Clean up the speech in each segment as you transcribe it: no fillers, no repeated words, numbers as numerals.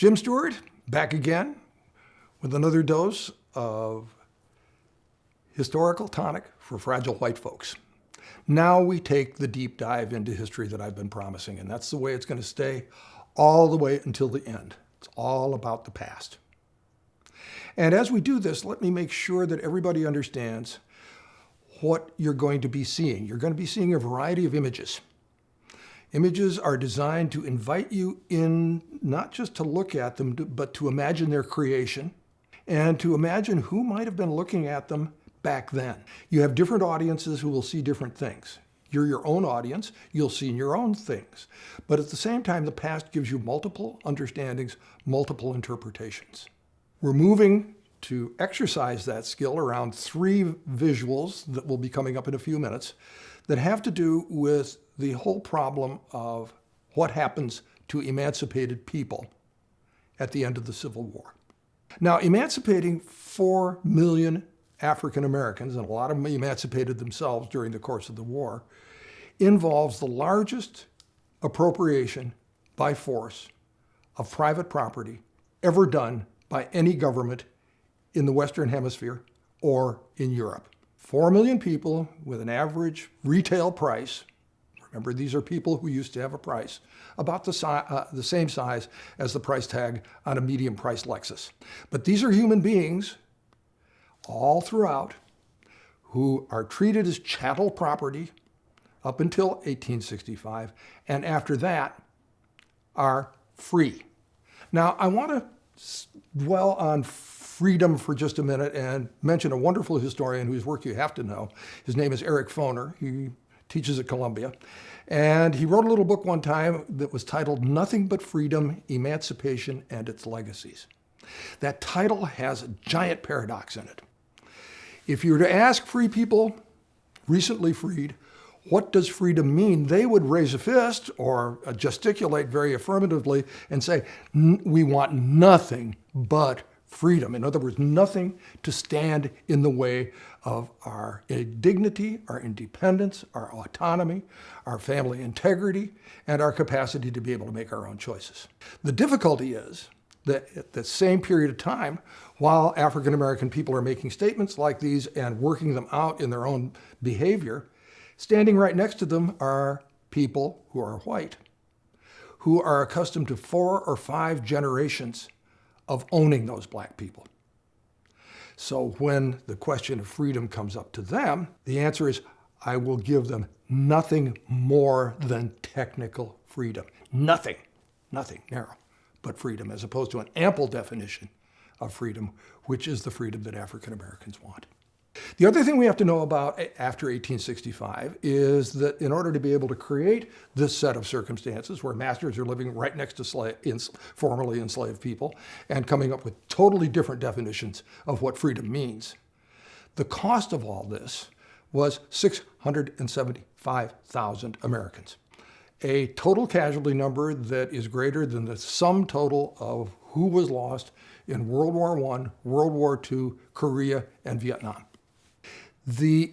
Jim Stewart, back again with another dose of historical tonic for fragile white folks. Now we take the deep dive into history that I've been promising, and that's the way it's going to stay all the way until the end. It's all about the past. And as we do this, let me make sure that everybody understands what you're going to be seeing. You're going to be seeing a variety of images. Images are designed to invite you in, not just to look at them, but to imagine their creation and to imagine who might have been looking at them back then. You have different audiences who will see different things. You're your own audience, you'll see your own things. But at the same time, the past gives you multiple understandings, multiple interpretations. We're moving to exercise that skill around 3 visuals that will be coming up in a few minutes that have to do with the whole problem of what happens to emancipated people at the end of the Civil War. Now, emancipating 4 million African Americans, and a lot of them emancipated themselves during the course of the war, involves the largest appropriation by force of private property ever done by any government in the Western Hemisphere or in Europe. 4 million people with an average retail price. Remember, these are people who used to have a price about the same size as the price tag on a medium-priced Lexus. But these are human beings all throughout who are treated as chattel property up until 1865, and after that are free. Now, I want to dwell on freedom for just a minute and mention a wonderful historian whose work you have to know. His name is Eric Foner. He teaches at Columbia. And he wrote a little book one time that was titled Nothing But Freedom, Emancipation, and Its Legacies. That title has a giant paradox in it. If you were to ask free people, recently freed, what does freedom mean? They would raise a fist or gesticulate very affirmatively and say, we want nothing but freedom. In other words, nothing to stand in the way of our dignity, our independence, our autonomy, our family integrity, and our capacity to be able to make our own choices. The difficulty is that at the same period of time, while African American people are making statements like these and working them out in their own behavior, standing right next to them are people who are white, who are accustomed to 4 or 5 generations of owning those black people. So when the question of freedom comes up to them, the answer is, I will give them nothing more than technical freedom. Nothing narrow, but freedom, as opposed to an ample definition of freedom, which is the freedom that African Americans want. The other thing we have to know about after 1865 is that in order to be able to create this set of circumstances where masters are living right next to formerly enslaved people and coming up with totally different definitions of what freedom means, the cost of all this was 675,000 Americans, a total casualty number that is greater than the sum total of who was lost in World War I, World War II, Korea, and Vietnam. The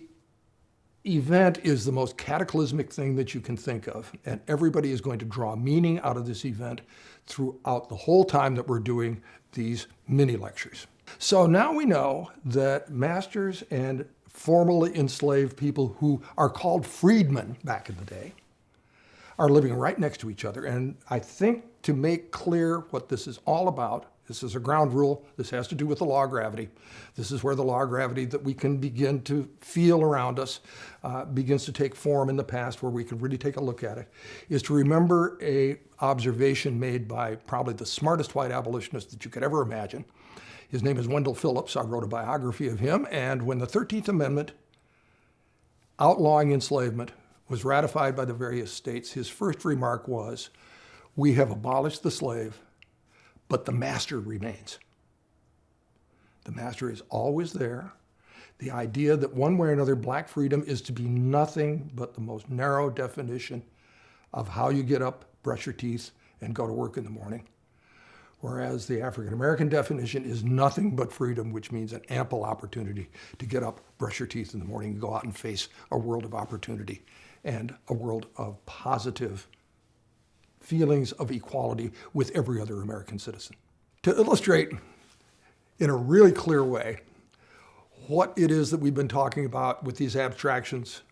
event is the most cataclysmic thing that you can think of, and everybody is going to draw meaning out of this event throughout the whole time that we're doing these mini lectures. So now we know that masters and formerly enslaved people who are called freedmen back in the day are living right next to each other. And I think to make clear what this is all about, this is a ground rule. This has to do with the law of gravity. This is where the law of gravity that we can begin to feel around us begins to take form in the past, where we can really take a look at it, is to remember a observation made by probably the smartest white abolitionist that you could ever imagine. His name is Wendell Phillips. I wrote a biography of him. And when the 13th Amendment outlawing enslavement was ratified by the various states, his first remark was, "We have abolished the slave, but the master remains." The master is always there. The idea that one way or another black freedom is to be nothing but the most narrow definition of how you get up, brush your teeth, and go to work in the morning. Whereas the African American definition is nothing but freedom, which means an ample opportunity to get up, brush your teeth in the morning, and go out and face a world of opportunity and a world of positive feelings of equality with every other American citizen. To illustrate in a really clear way what it is that we've been talking about with these abstractions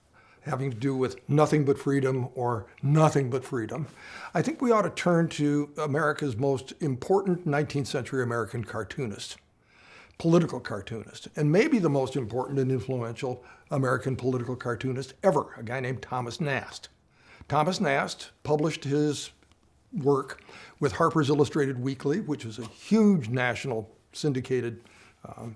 having to do with nothing but freedom or nothing but freedom, I think we ought to turn to America's most important 19th century American cartoonist, political cartoonist, and maybe the most important and influential American political cartoonist ever, a guy named Thomas Nast. Thomas Nast published his work with Harper's Illustrated Weekly, which is a huge national syndicated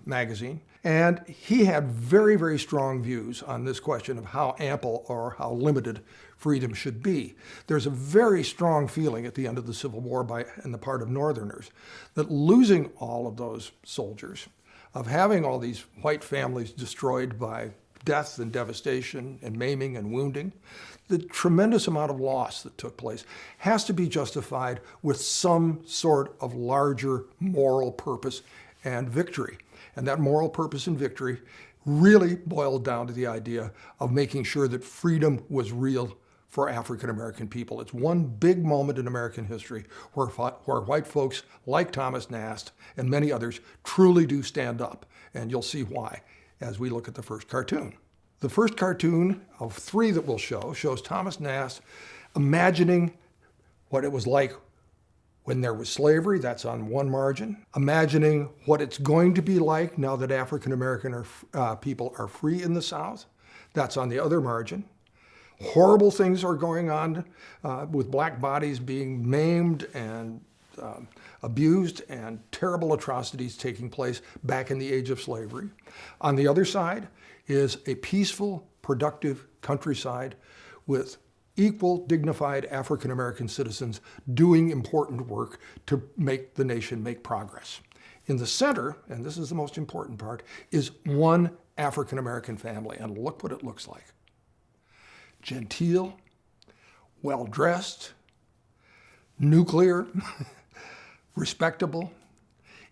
magazine. And he had very, very strong views on this question of how ample or how limited freedom should be. There's a very strong feeling at the end of the Civil War on the part of Northerners that losing all of those soldiers, of having all these white families destroyed by death and devastation and maiming and wounding, the tremendous amount of loss that took place has to be justified with some sort of larger moral purpose and victory. And that moral purpose and victory really boiled down to the idea of making sure that freedom was real for African American people. It's one big moment in American history where white folks like Thomas Nast and many others truly do stand up. And you'll see why as we look at the first cartoon. The first cartoon of three that we'll show shows Thomas Nast imagining what it was like when there was slavery, that's on one margin, imagining what it's going to be like now that African American people are free in the South, that's on the other margin. Horrible things are going on with black bodies being maimed and abused and terrible atrocities taking place back in the age of slavery. On the other side is a peaceful, productive countryside with equal, dignified African American citizens doing important work to make the nation make progress. In the center, and this is the most important part, is one African American family, and look what it looks like. Genteel, well-dressed, nuclear, respectable,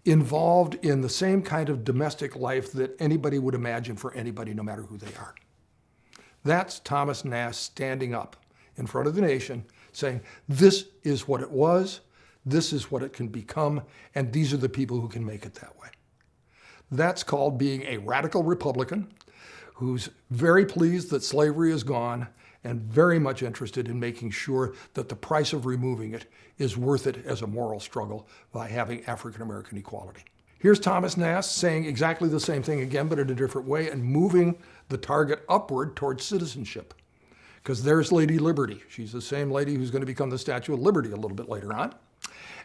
involved in the same kind of domestic life that anybody would imagine for anybody, no matter who they are. That's Thomas Nast standing up in front of the nation saying, this is what it was, this is what it can become, and these are the people who can make it that way. That's called being a radical Republican who's very pleased that slavery is gone and very much interested in making sure that the price of removing it is worth it as a moral struggle by having African American equality. Here's Thomas Nast saying exactly the same thing again, but in a different way, and moving the target upward towards citizenship. Because there's Lady Liberty. She's the same lady who's going to become the Statue of Liberty a little bit later on.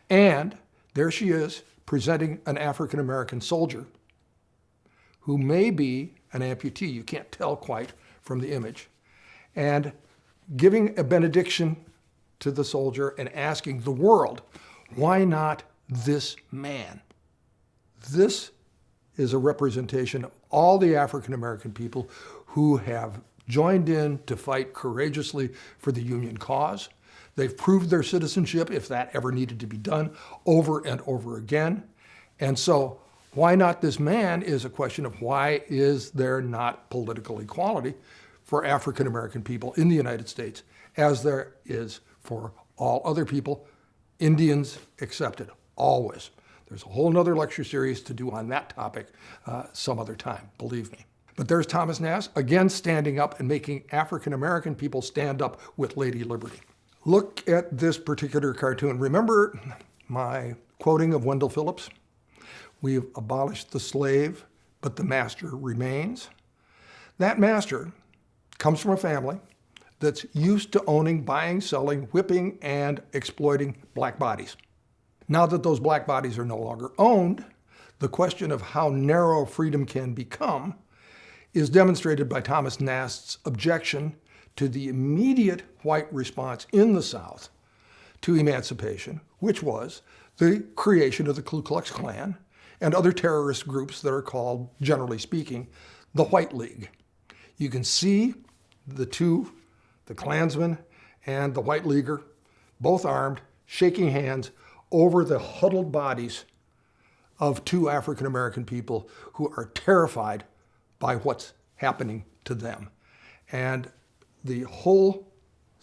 And there she is presenting an African American soldier who may be an amputee. You can't tell quite from the image. And giving a benediction to the soldier and asking the world, why not this man? This is a representation of all the African American people who have joined in to fight courageously for the Union cause. They've proved their citizenship, if that ever needed to be done, over and over again. And so why not this man is a question of why is there not political equality for African American people in the United States as there is for all other people, Indians accepted, always. There's a whole nother lecture series to do on that topic some other time, believe me. But there's Thomas Nast, again standing up and making African American people stand up with Lady Liberty. Look at this particular cartoon. Remember my quoting of Wendell Phillips? We've abolished the slave, but the master remains. That master comes from a family that's used to owning, buying, selling, whipping, and exploiting black bodies. Now that those black bodies are no longer owned, the question of how narrow freedom can become is demonstrated by Thomas Nast's objection to the immediate white response in the South to emancipation, which was the creation of the Ku Klux Klan and other terrorist groups that are called, generally speaking, the White League. You can see the two, the Klansman and the White Leaguer, both armed, shaking hands over the huddled bodies of two African American people who are terrified by what's happening to them. And the whole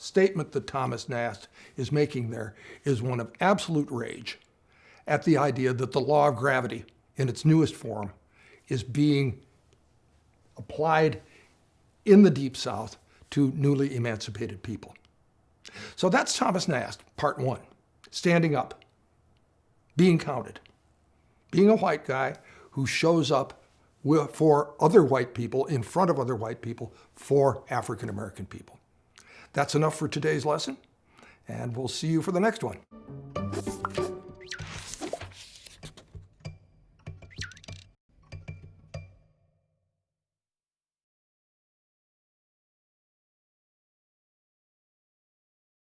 statement that Thomas Nast is making there is one of absolute rage at the idea that the law of gravity in its newest form is being applied in the Deep South to newly emancipated people. So that's Thomas Nast, part one, standing up, being counted, being a white guy who shows up for other white people, in front of other white people, for African American people. That's enough for today's lesson, and we'll see you for the next one.